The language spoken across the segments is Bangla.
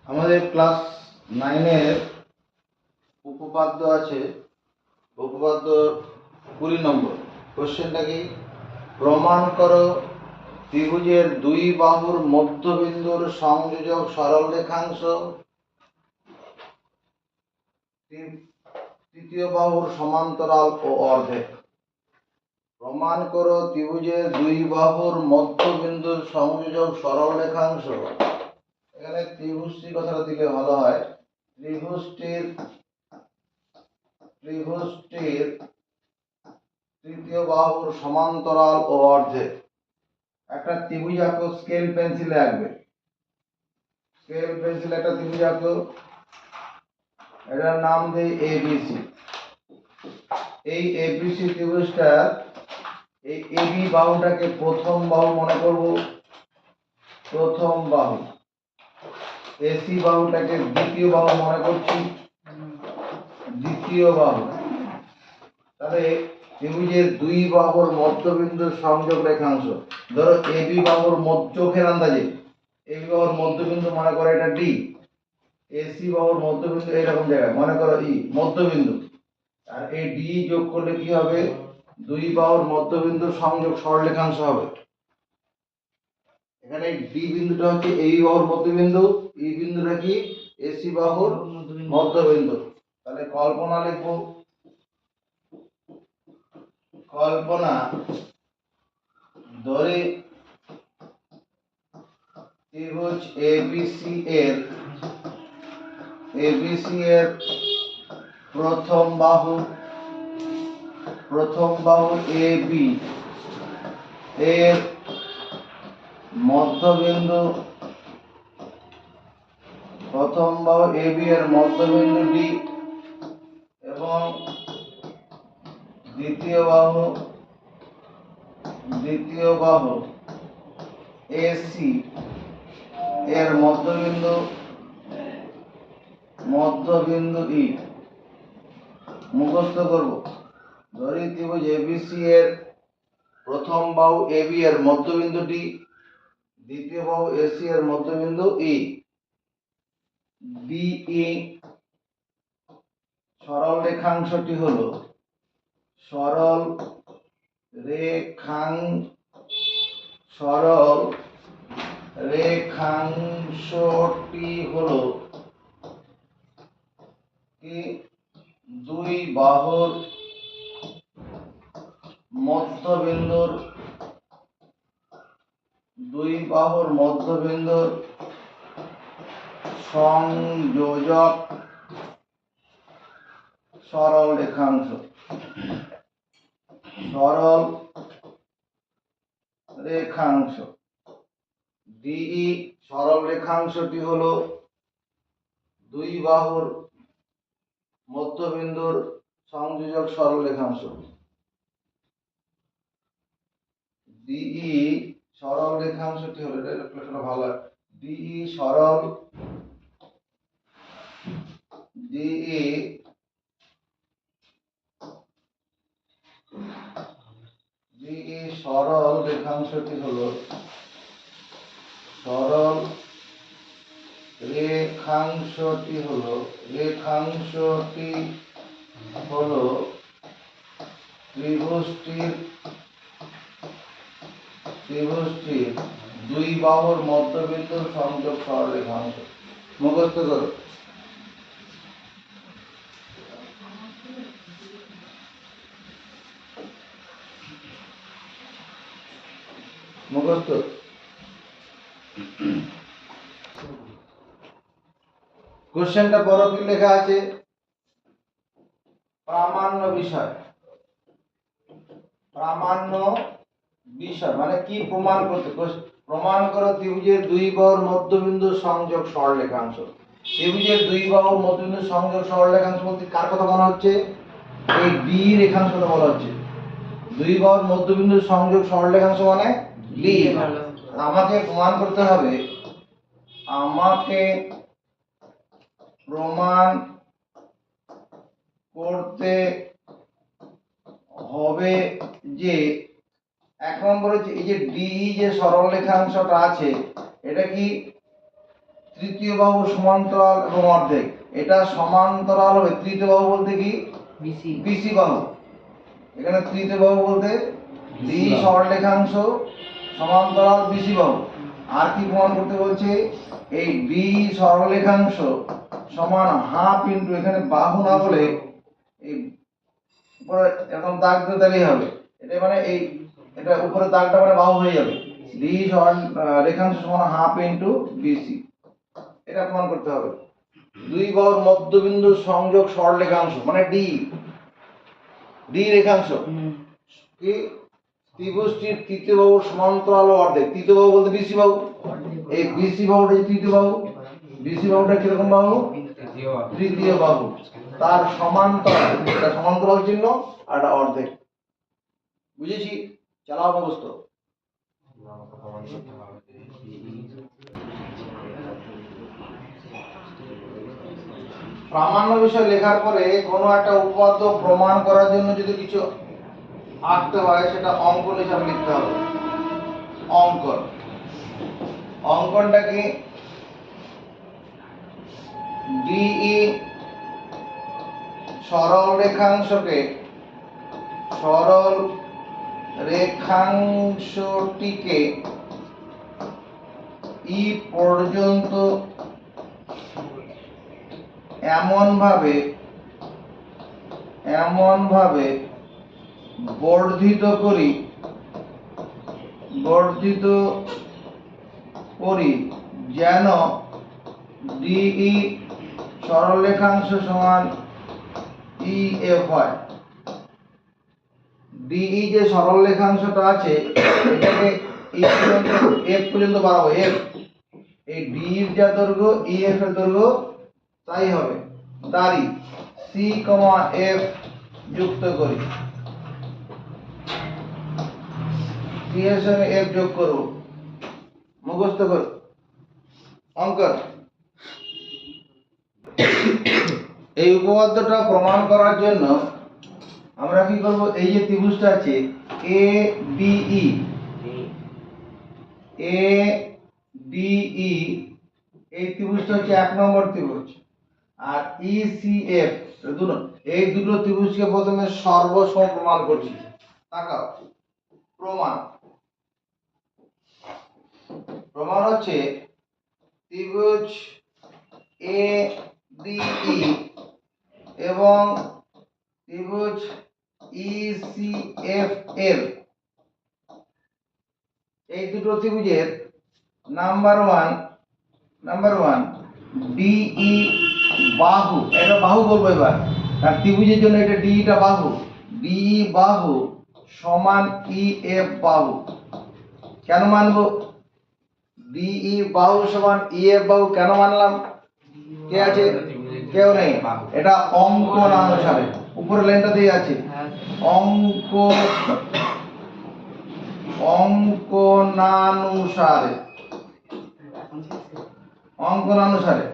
আমাদের ক্লাস 9-এর উপপাদ্য আছে, উপপাদ্য 20 নম্বর। কোশ্চেনটা কি? প্রমাণ করো ত্রিভুজের দুই বাহুর মধ্যবিন্দুর সংযোজক সরল রেখাংশ তৃতীয় বাহুর সমান্তরাল ও অর্ধেক। প্রমাণ করো ত্রিভুজের দুই বাহুর মধ্যবিন্দুর সংযোজক সরল রেখাংশ। এখানে ত্রিভুজটির কথাটা দিলে ভালো হয়। ত্রিভুজটির তৃতীয় বাহুর সমান্তরাল ও অর্ধেক। একটা ত্রিভুজ আঁকো, স্কেল পেন্সিলে আঁকবে। স্কেল পেন্সিলে একটা ত্রিভুজ আঁকো, এটার নাম দেই এবিসি। এই এবিসি ত্রিভুজটা, এই এবি বাহুটাকে প্রথম বাহু মনে করব, প্রথম বাহু। এসি বাহুটাকে দ্বিতীয় বাহু মনে করছি, দ্বিতীয় বাহু। তাহলে ত্রিভুজের দুই বাহুর মধ্যবিন্দুর সংযোগ রেখাংশ, ধরো এবি বাহুর চোখের আন্দাজে এবি বাহুর মধ্যবিন্দু মনে করো এটা ডি, এসি বাহুর মধ্যবিন্দু এরকম জায়গায় মনে করো ই, মধ্যবিন্দু। আর এই ডি যোগ করলে কি হবে? দুই বাহুর মধ্যবিন্দুর সংযোগ সরলরেখাংশ হবে। এখানে ডি বিন্দুটা হচ্ছে এবি বাহুর মধ্যবিন্দু, ই বিন্দুটা কি? এসি বাহুর মধ্যবিন্দু। তাহলে কল্পনা লিখবো, কল্পনা ধরে ত্রিভুজ এবিসি এর প্রথম বাহু এবি এর মধ্যবিন্দু, প্রথম বাহু এবি এর মধ্যবিন্দু ডি এবং দ্বিতীয় বাহু এসি এর মধ্যবিন্দু ই। মুখস্থ করব। ধরি ত্রিভুজ এবিসি এর প্রথম বাহু এবি এর মধ্যবিন্দু ডি, দ্বিতীয় বাহু এসি এর মধ্যবিন্দু ই। ডিই সরল রেখাংশটি হলো, সরল রেখাংশটি হলো কি? দুই বাহুর মধ্যবিন্দুর সংযোজক সরল রেখাংশ। ডিই সরল রেখাংশটি হলো দুই বাহুর মধ্যবিন্দুর সংযোজক সরল রেখাংশ। ডিই সরল রেখাংশটি হলো, এটা ভালো, ডিই সরল রেখাংশটি হলো, ত্রিভুজটির দুই বাহুর মধ্যবিন্দুর সংযোগ সরল রেখাংশ। মুখস্থ করো। মুখস্থ। কোশ্চেনটা বড় কি লেখা আছে? প্রামাণ্য বিষয়। মানে কি প্রমাণ করতে? প্রমাণ করো ত্রিভুজের দুই বাহুর মধ্যবিন্দু সংযোগ সরলরেখাংশ। ত্রিভুজের দুই বাহুর মধ্যবিন্দু সংযোগ সরলরেখাংশ বলতে কার কথা বলা হচ্ছে? এই ডি রেখাংশ কথা বলা হচ্ছে। দুই বাহুর মধ্যবিন্দু সংযোগ সরলরেখাংশ মানে ডি। আমাকে প্রমাণ করতে হবে, যে 1 নম্বরে এই যে ডি যে সরল রেখাংশটা আছে, এটা কি তৃতীয় বাহু সমান্তরাল এবং অর্ধেক। এটা সমান্তরাল হবে, তৃতীয় বাহু বলতে কি বিসি বাহু। এখানে তৃতীয় বাহু বলতে ডি সরলরেখাংশ সমান্তরাল বিসি বাহু। আর কি প্রমাণ করতে বলছে, এই বি সরলরেখাংশ সমান হাফ ইনটু, এখানে বাহু না বলে এই উপরে এরকম দাগ দিয়ে দিলেই হবে। এটা মানে এই এটা উপরে দাগটা মানে বাহু হয়ে যাবে। ডি সরলরেখাংশ সমান হাফ ইনটু বিসি, এটা প্রমাণ করতে হবে। দুই বাহুর মধ্যবিন্দু সংযোগ সরলরেখাংশ মানে ডি, ডি রেখাংশ কি ত্রিভুজটির তৃতীয় বাহুর সমান্তরাল ও অর্ধেক। তৃতীয় বাহু বলতে বিসি বাহু। এই বিসি বাহুটা তৃতীয় বাহু, বিসি বাহুটা কিরকম বাহু, তৃতীয় বাহু, তার সমান্তরাল, এটা সমান্তরাল চিহ্ন আর এটা অর্ধেক। বুঝেছি? চালাও মুখস্থ। প্রামাণ্য বিষয় লেখার পরে কোনো একটা উপপাদ্য প্রমাণ করার জন্য যদি কিছু আঁকতে হয়, সেটা অঙ্কন হিসাবে লিখতে হবে। অঙ্কন, অঙ্কনটা কি, ডিই সরল রেখাংশটিকে ই পর্যন্ত এমন ভাবে বর্ধিত করি যেন ডিই সরলরেখাংশ সমান ইএফ হয়। ডিই যে সরলরেখাংশটা আছে এটাকে এফ পর্যন্ত বাড়াবো। এফ, এই ডি এর যা দৈর্ঘ্য ইএফ এর দৈর্ঘ্য তাই হবে। দাঁড়ি সি এফ যুক্ত করি, সি এর সঙ্গে এফ যোগ করব। মুখস্থ করো অঙ্কন। এই উপপাদ্যটা প্রমাণ করার জন্য আমরা কি করব, এই যে ত্রিভুজটা আছে এ ডিই, এই ত্রিভুজটা হচ্ছে 1 নম্বর ত্রিভুজ। আর ইসিএফ এই দুটো ত্রিভুজকে প্রথমে সর্বসম প্রমাণ করছি। তাকাও, প্রমাণ হচ্ছে ত্রিভুজ এ ডিই এবং ত্রিভুজ ইসিএফ এর এই দুটো ত্রিভুজের নাম্বার ওয়ান ডিই বাহু, এটা বাহু বলবো এবার, আর ত্রিভুজের জন্য এটা ডিটা বাহু, ডিই বাহু সমান ইএফ বাহু। কেন মানবো ডিই বাহু সমান ইএফ বাহু? কেন মানলাম? কে আছে? কেউ নেই। এটা অঙ্কনানুসারে, উপরে লাইনটা দিয়ে আছে অঙ্কনানুসারে।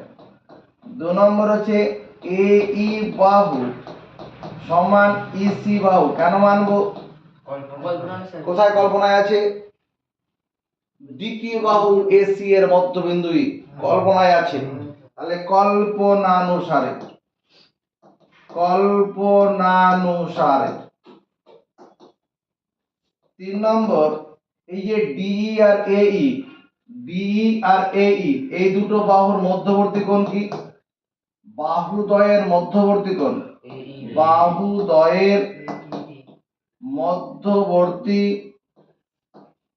2 নম্বর হচ্ছে এই বাহু সমান ইসি বাহু। কেন মানবো? কোথায় কল্পনায় আছে? দ্বিতীয় বাহু এসি এর মধ্যবিন্দু কল্পনায় আছে। তাহলে কল্পনানুসারে 3 নম্বর, এই যে ডিই আর এই দুটো বাহুর মধ্যবর্তী কোণ কি? বাহুদ্বয়ের মধ্যবর্তী কোণ, বাহুদ্বয়ের মধ্যবর্তী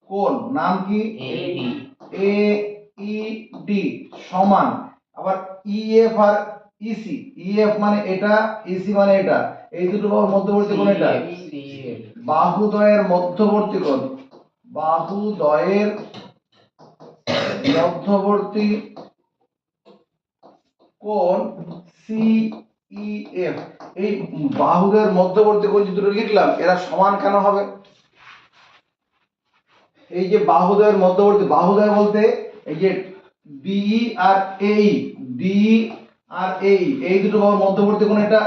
কোণ নাম কি? AED সমান, আবার ইএফ আর ইসি, ইএফ মানে এটা, ইসি মানে এটা, এই দুটো বাহুর মধ্যবর্তী কোণ এটা বাহুদ্বয়ের মধ্যবর্তী কোণ, বাহুদ্বয়ের মধ্যবর্তী কোণ সিইএফ। এই বাহুদের মধ্যবর্তী কোণ দুটো লিখলাম, এরা সমান কেন হবে? এই যে বাহুদ্বয়ের মধ্যবর্তী, বাহুদ্বয় বলতে এই যে ডিই আর এই দুটো বাহুর মধ্যবর্তী কোণ এটা,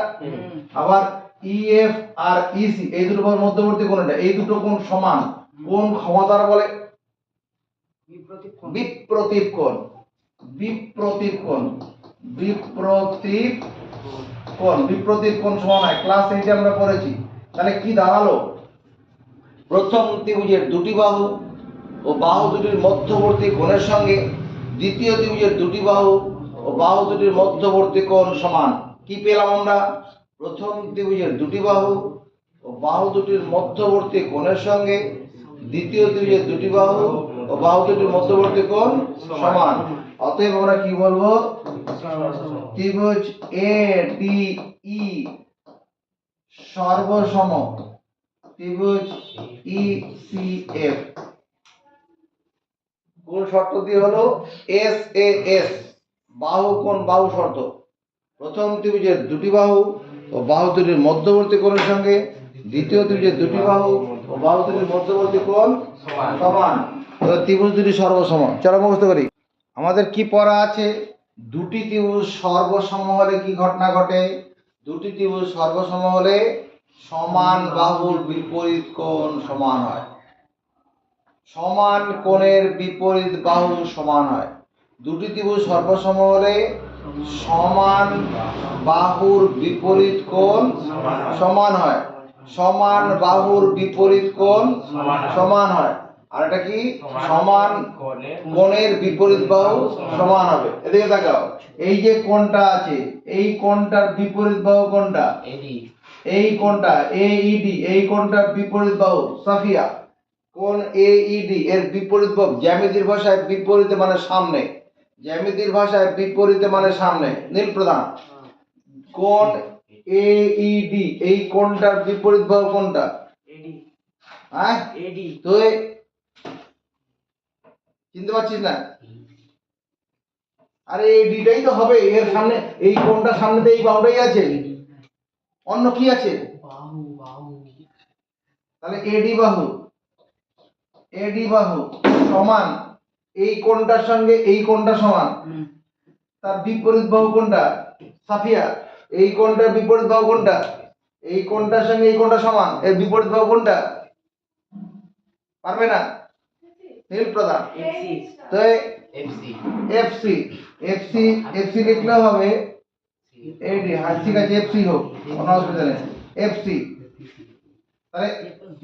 আবার ইএফ আর ইসি এই দুটো বাহুর মধ্যবর্তী কোণ এটা, এই দুটো কোণ সমান। কোণ ক্ষমতার বলে বিপ্রতীপ কোণ। বিপ্রতীপ কোণ। বিপ্রতীপ কোণ, বিপ্রতীপ কোণ সমান হয়, ক্লাস 8 আমরা পড়েছি। তাহলে কি দাঁড়ালো? প্রথম ত্রিভুজের দুটি বাহু ও বাহু দুটির মধ্যবর্তী কোণের সঙ্গে দ্বিতীয় ত্রিভুজের দুটি বাহু ও বাহু দুটির মধ্যবর্তী কোণ সমান। কি পেলাম আমরা? প্রথম ত্রিভুজের দুটি বাহু ও বাহু দুটির মধ্যবর্তী কোণের সঙ্গে দ্বিতীয় ত্রিভুজের দুটি বাহু ও বাহু দুটির মধ্যবর্তী কোণ সমান। অতএব আমরা কি বলবো? ত্রিভুজ এ ডি ই সর্বসম। ত্রিভুজ ই সি এফ কোন শর্ত দিয়ে হলো? এস এ এস, বাহু কোণ বাহু শর্ত। প্রথম ত্রিভুজের দুটি বাহু ও বাহু দুটির মধ্যবর্তী কোণের সঙ্গে দ্বিতীয় ত্রিভুজের দুটি বাহু ও বাহু দুটির মধ্যবর্তী কোণ সমান। ত্রিভুজ দুটি সর্বসম। চলো মুখস্থ করি। আমাদের কি পড়া আছে? দুটি ত্রিভুজ সর্বসম হলে কি ঘটনা ঘটে? দুটি ত্রিভুজ সর্বসম হলে সমান বাহুর বিপরীত কোণ সমান হয়। সমান কোণের বিপরীত বাহু সমান হয়। দুটি ত্রিভুজ সর্বসম হলে সমান বাহুর বিপরীত কোণ সমান হয়। সমান বাহুর বিপরীত কোণ সমান হয়। আর এটা কি? সমান কোণের বিপরীত বাহু সমান হবে। এদিকে তাকাও, এই যে কোণটা আছে, এই কোণটার বিপরীত বাহু কোনটা? এই কোণটা এইডি, এই কোণটার বিপরীত বাহু সাফিয়া। কোণ এইডি এর বিপরীত বাহু, জ্যামিতির ভাষায় বিপরীতে মানে সামনে, জ্যামিতির ভাষায় বিপরীতে মানে সামনে। নীল প্রধান, কোণ এইডি এই কোণটার বিপরীত বাহু কোনটা? হ্যাঁ, তুই চিনতে পারছিস না? আরে এই ডিটাই তো হবে এর সামনে, এই কোণটার সামনে তো এই বাহুটাই আছে, অন্য কি আছে? তাহলে এডি বাহু, এডি বাহু সমান এই কোণটার সঙ্গে এই কোণটা সমান, তার বিপরীত বাহু কোনটা? সাফিয়া। এই কোণটার বিপরীত বাহু কোনটা? এই কোণটার সঙ্গে এই কোণটা সমান, এর বিপরীত বাহু কোনটা? পারবে না? নীল প্রধান, তো এফসি, এফসি এফসি এফসি লিখলে হবে এডি। হ্যাঁ ঠিক আছে, এফসি হোক, কোনো অসুবিধা নেই, এফসি। তাহলে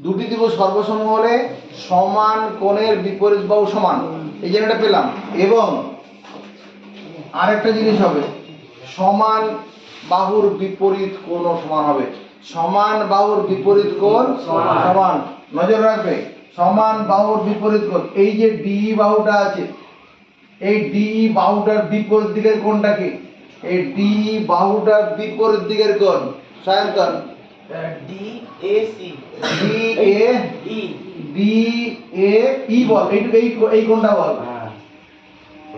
দুটি ত্রিভুজ সর্বসম হলে সমান কোণের বিপরীত বাহু সমান, এই জায়গাটা পেলাম। এবং আরেকটা জিনিস হবে, সমান বাহুর বিপরীত কোণও সমান হবে। সমান বাহুর বিপরীত কোণ সমান, নজর রাখবে। সমান বাহুর বিপরীত কোণ, এই যে ডি বাহুটা আছে, এই ডি বাহুটার বিপরীত দিকের কোণটা কি? এই ডি বাহুটার বিপরীত দিকের কোণ Sayantan D A C, D A E, D A E বল, এই কোণটা বল।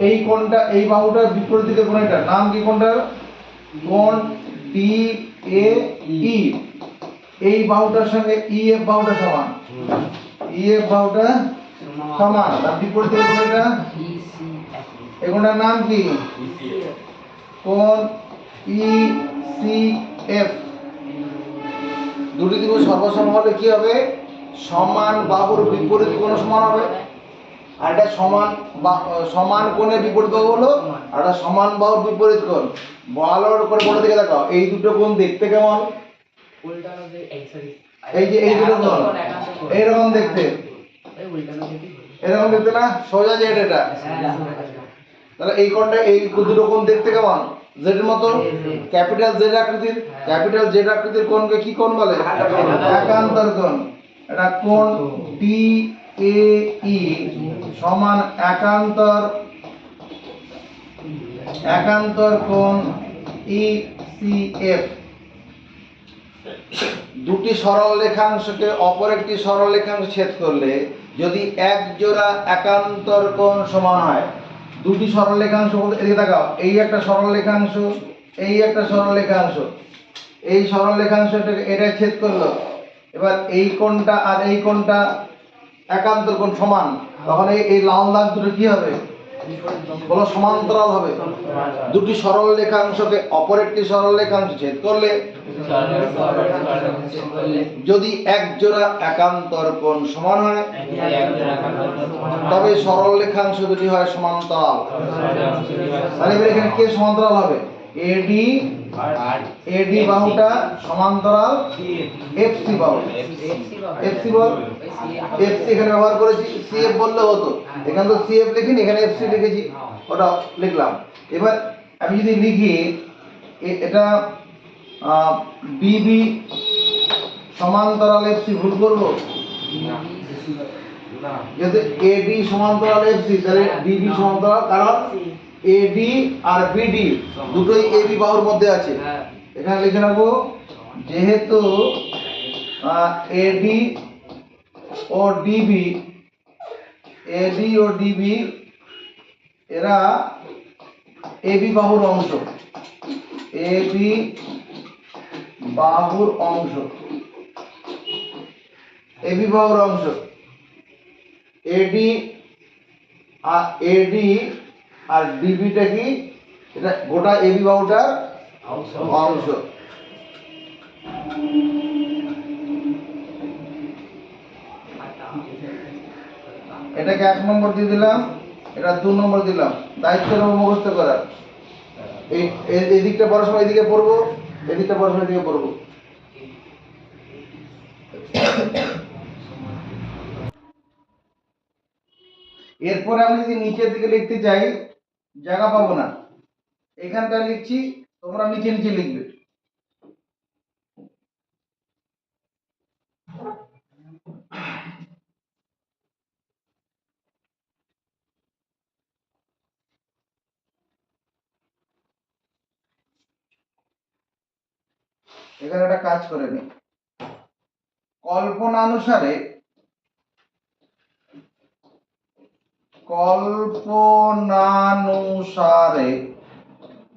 এই কোণটা, এই বাহুটার বিপরীত দিকের কোণ, এটা নাম কি কোণটার? কোণ ডি এ ই। এই বাহুটার সঙ্গে ই এফ বাহুটা সমান, ই এফ বাহুটা সমান, তার বিপরীত দিকের কোণ এটা, এই কোণটার নাম কি? কোণ ই সি এফ। দুটি ত্রিভুজ সর্বসম হলে কি হবে? সমান বাহুর বিপরীত কোণ সমান হবে। আর এটা সমান কোণের বিপরীত বাহু হলো, আর এটা সমান বাহুর বিপরীত কোণ। ভালো করে বলে দিকে দেখাও, এই দুটো কোণ দেখতে কেমন? এই যে এই দুটো কোণ এইরকম দেখতে, এরকম দেখতে না? সোজা জেড এটা। তাহলে এই কোণটা, এই দুটো কোণ দেখতে কেমন? জেড এর মতো, ক্যাপিটাল জেড আকৃতির। ক্যাপিটাল জেড আকৃতির কোণকে কি কোণ বলে? একান্তর কোণ। এটা কোণ ডি এ ই সমান একান্তর কোণ ই সি এফ। দুটি সরল রেখাংশকে অপর একটি সরল রেখাংশ ছেদ করলে যদি এক জোড়া একান্তর কোণ সমান হয়, দুটি সরল রেখাংশ বলতে এদিকে তাকাও, এই একটা সরল রেখাংশ, এই একটা সরল রেখাংশ, এই সরল রেখাংশটাকে এটা ছেদ করলো, এবার এই কোণটা আর এই কোণটা একান্তর কোণ সমান, তখন এই লাল দাগ দুটো কি হবে? বলো সমান্তরাল হবে। দুটি সরল রেখাংশকে অপর একটি সরল রেখাংশ ছেদ করলে যদি এক জোড়া একান্তর কোণ সমান হয় তবে সরল রেখাংশ দুটি হয় সমান্তরাল। তাহলে এখানে কে সমান্তরাল হবে? এডি এডি বাহুটা সমান্তরাল এফসি বাহু। এফসি বল, এফসি এখানে ব্যবহার করেছি, সিএফ বললে হতো, এখানে তো সিএফ লিখিনি, এখানে এফসি লিখেছি, ওটা লিখলাম। এবার আমি যদি লিখি এটা বিবি সমান্তরাল এফসি, ভুল করব? যেহেতু এডি সমান্তরাল এফসি তাহলে ডিবি সমান্তরাল, কারণ এডি আর বিডি দুটোই এবি বাহুর মধ্যে আছে। এখানে লিখে রাখবো যেহেতু এডি ও ডিবি, এডি ও ডিবি এরা এবি বাহুর অংশ, এবি বাহুর অংশ, এবি বাহুর অংশ। এডি আর ডিবিটা কি? এটা গোটা এবি বাহুটার অংশ। এটাকে 1 নম্বর দিয়ে দিলাম, এটা 2 নম্বর দিলাম। দায়িত্ব নেব মুখস্থ করার। এই দিকটা পড়ার সময় এদিকে পড়বো, এদিকটা পড়ার সময় এদিকে পড়বো। এরপরে আমি যদি নিচের দিকে লিখতে চাই জায়গা পাবো না, এখানটা লিখছি, তোমরা নিচে নিচে লিখবে। এখানে একটা কাজ করে নি, কল্পনানুসারে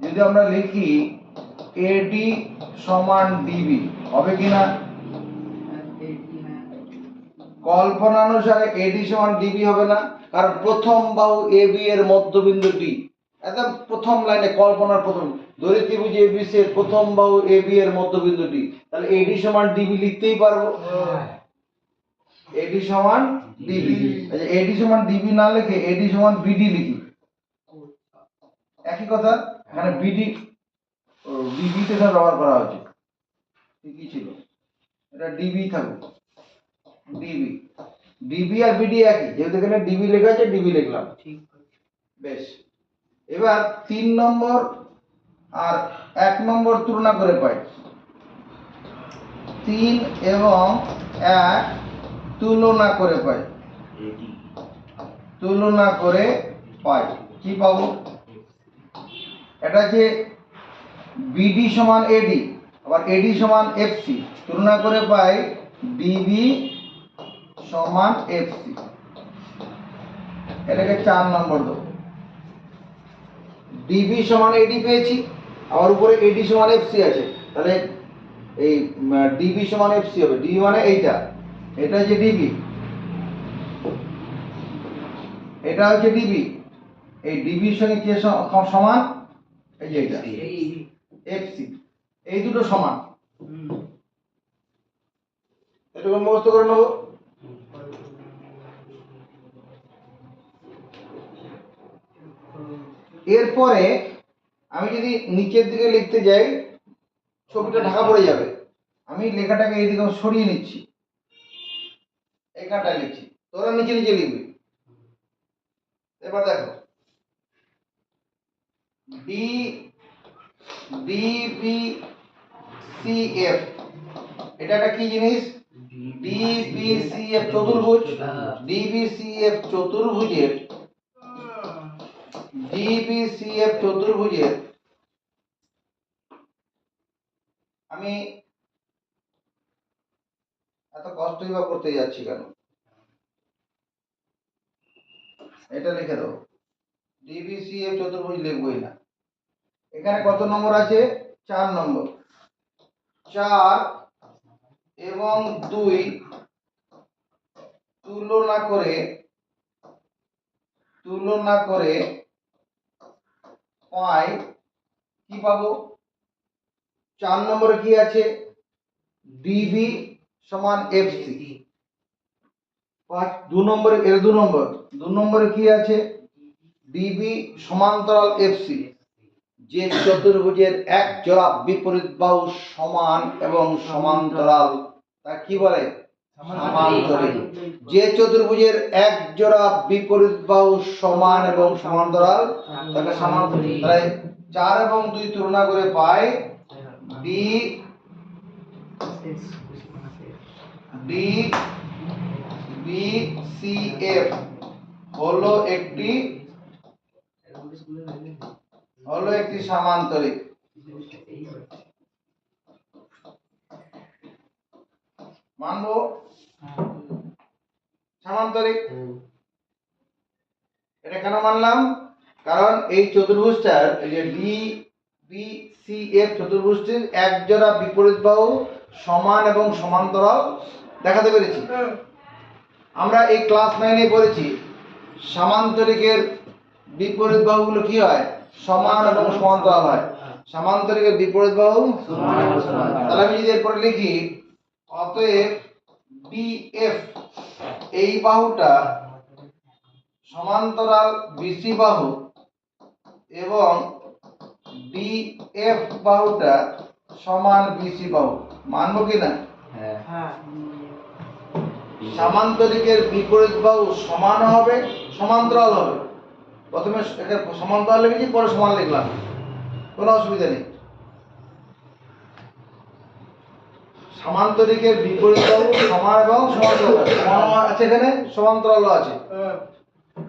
যদি আমরা লিখি এডি সমান ডিবি, হবে কিনা? কল্পনানুসারে এডি সমান ডিবি হবে না, কারণ প্রথম বাহু এবি এর মধ্যবিন্দু ডি। একদম প্রথম লাইনে কল্পনার প্রথম দড়ি ত্রিভুজ এবিসি এর প্রথম বাহু এবি এর মধ্যবিন্দু ডি, তাহলে এডি সমান ডিবি লিখতেই পারবো। এডি সমান ডিবি, আচ্ছা এডি সমান ডিবি না লিখে এডি সমান বিডি লিখি, একই কথা। এখানে বিডি ডিবি তে ব্যবহার করা হচ্ছে, ঠিকই ছিল, এটা ডিবি থাকবে, ডিবি। ডিবি আর বিডি একই, যেহেতু এখানে ডিবি লেখা আছে ডিবি লিখলাম, ঠিক। বেশ, এবার 3 নম্বর আর 1 নম্বর তুলনা করে পাই। 3 এবং 1 তুলনা করে পাই, তুলনা করে পাই কি পাবো? এটা যে বিডি সমান এডি, আবার এডি সমান এফসি, তুলনা করে পাই ডিবি সমান এফসি। এটাকে 4 নম্বর দেবো। ডিবি সমান এডি পেয়েছি, আবার উপরে এডি সমান এফসি আছে, তাহলে এই ডিবি সমান এফসি হবে। ডিবি মানে এইটা, এটা হচ্ছে ডিবি, এটা হচ্ছে ডিবি। এই ডিবির সঙ্গে কে সমান? এই যে এটা এফসি, এই দুটো সমান। এটুকু মুখস্থ করে নেব। এরপরে আমি যদি নিচের দিকে লিখতে যাই ছবিটা ঢাকা পড়ে যাবে, আমি লেখাটাকে এইদিকে সরিয়ে নিচ্ছি, এখানটায় লিখছি, তোরা নিচে নিচে লিখবি। এবার দেখো ডি ডিবিসিএফ, এটা একটা কি জিনিস? ডিবিসিএফ চতুর্ভুজ, ডিবিসিএফ চতুর্ভুজের, ডিবিসিএফ চতুর্ভুজের আমি এত কষ্টই বা করতে যাচ্ছি কেন, এটা লিখে দাও। ডিবিসিএফ চতুর্ভুজ লিখবই না। এখানে কত নম্বর আছে? 4 নম্বর। 4 এবং 2 তুলনা করে পাই কি পাবো? 4 নম্বরে কি আছে? ডিবি সমান এফসি। 2 নম্বরে এর 2 নম্বরে কি আছে? ডিবি সমান্তরাল এফসি। যে চতুর্ভুজের এক জোড়া বিপরীত বাহু সমান এবং সমান্তরাল তা কি বলে? সামান্তরিক। যে চতুর্ভুজের এক জোড়া বিপরীত বাহু সমান এবং সমান্তরাল তাকে সামান্তরিক। তাই 4 এবং 2 তুলনা করে পাই D D B C F হলো একটি সামান্তরিক। মানবো সামান্তরিক। এটা কেন মানলাম? কারণ এই চতুর্ভুজটার এই যে ডি বি সি এফ চতুর্ভুজটির এক জোড়া বিপরীত বাহু সমান এবং সমান্তরাল দেখাতে পেরেছি। আমরা এই ক্লাস 9 এ পড়েছি সামান্তরিকের বিপরীত বাহুগুলো কি হয়? সমান এবং সমান্তরাল হয়। সামান্তরিকের বিপরীত বাহু সমান এবং সমান্তরাল। তাহলে আমি যদি এরপরে লিখি অতএব ডিএফ এই বাহুটা সমান্তরাল বিসি বাহু এবং ডিএফ বাহুটা সমান বিসি বাহু। মানবো কি না? হ্যাঁ। সামান্তরিকের বিপরীত বাহু সমান হবে সমান্তরাল হবে। প্রথমে এটা সমান্তরাল লিখেছি, পরে সমান লিখলাম, কোনো অসুবিধা নেই। সামান্তরিকের বিপরীত বাহু সমান এবং সমান্তরাল আছে, এখানে সমান্তরাল আছে।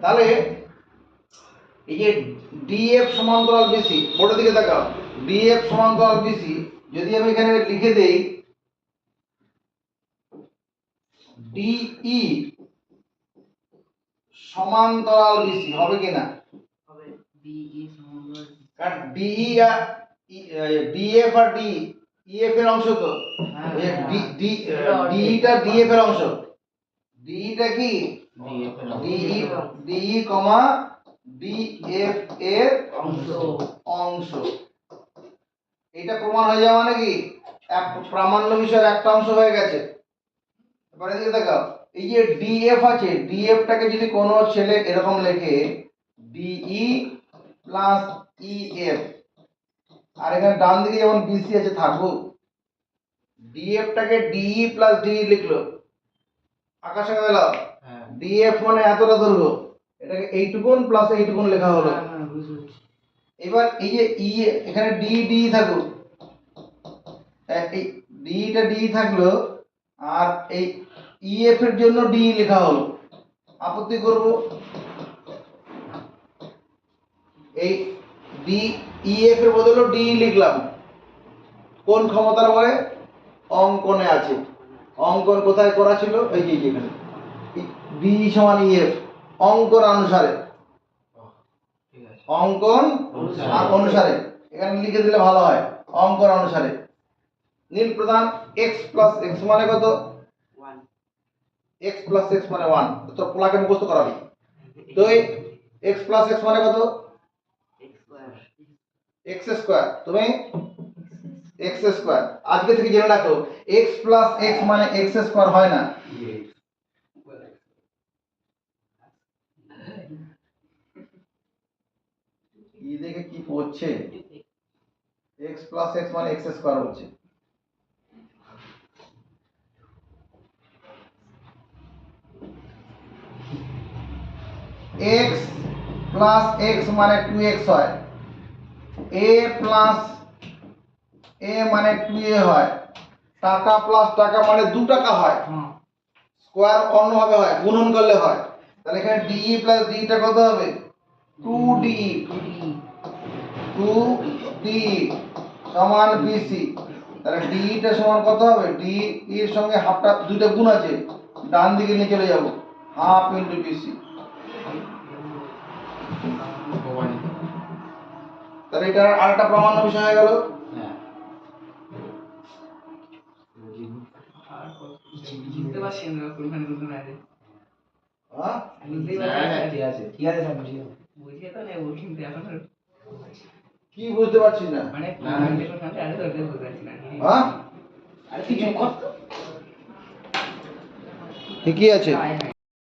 তাহলে এই যে ডিএফ সমান্তরাল বিসি, বোর্ডের দিকে তাকাও, ডিএফ সমান্তরাল বিসি যদি আমি এখানে লিখে দেই ডিই সমান্তরাল বিসি হবে কিনা? হবে। ডিই সমান্তরাল, কারণ ডিই আর ডিএফ আর ডি ইএফ এর অংশ তো। ডিইটা ডিএফ এর অংশ। ডিইটা কি? ডিই কমা ডিএফ এর অংশ। এটা প্রমাণ হয়ে যাওয়া মানে কি এক প্রামাণ্য বিষয়ের একটা অংশ হয়ে গেছে। এবারে দিকে দেখাও, এই যে ডিএফ আছে, ডিএফটাকে যদি কোনো ছেলে এরকম লেখে ডিই প্লাস ইএফ, আর এখানে ডান দিকে যেমন বিসি আছে থাকুক, ডিএফটাকে ডিই প্লাস ডিই লিখলো, আকার সঙ্গে মেলাও। ডিএফ মানে এতটা দৈর্ঘ্য, এটাকে এইটুকুন প্লাস এইটুকুন লেখা হলো। এবার এই যে ই এখানে ডি ডি থাকুক, এই ডিটা ডি থাকলো, আর এই ইএফ এর জন্য ডি লেখা হলো। আপত্তি করব? এই ডি ইএফ এর বদলে ডি লিখলাম, কোন ক্ষমতার বলে? অঙ্কনে আছে। অঙ্কন কোথায় করা ছিল? এই যে এখানে ডি সমান ইএফ অঙ্কন অনুসারে, অঙ্কন অনুসারে এখানে লিখে দিলে ভালো হয়। অঙ্কন অনুসারে নীল প্রধান x প্লাস x মানে কত? 1। x প্লাস x মানে 1, তো প্লাকে মুখস্থ করাবি। তো x প্লাস x মানে কত? x square. তুমি x স্কয়ার আজকে থেকে জেনে রাখো, x প্লাস x মানে x স্কয়ার হয় না। এই দেখে কি পড়ছে, x প্লাস x মানে x স্কয়ার হচ্ছে। x প্লাস x মানে 2x হয়, a প্লাস a মানে 2a হয়, টাকা প্লাস টাকা মানে 2 টাকা হয়, স্কয়ার অন্যভাবে হয়, গুণন করলে হয়। তাহলে এখানে ডি প্লাস ডি টা কত হবে? 2d, 2d সমান বিসি। তাহলে ডি টা সমান কত হবে? ডি এর সঙ্গে হাফটা দুইটা গুণ আছে, ডান দিকে নিয়ে চলে যাব, হাফ ইনটু বিসি। তাহলে এটা আরেকটা প্রামাণ্য বিষয় হয়ে গেল। বুঝতে পারছি না কোনখানে কোনখানে আছে। হ্যাঁ ঠিক আছে, ঠিক আছে, বুঝিয়ে তো নেব, কিন্তু এখন কি বুঝতে পারছিস না? মানে হ্যাঁ আরে কিছু কর তো। ঠিকই আছে।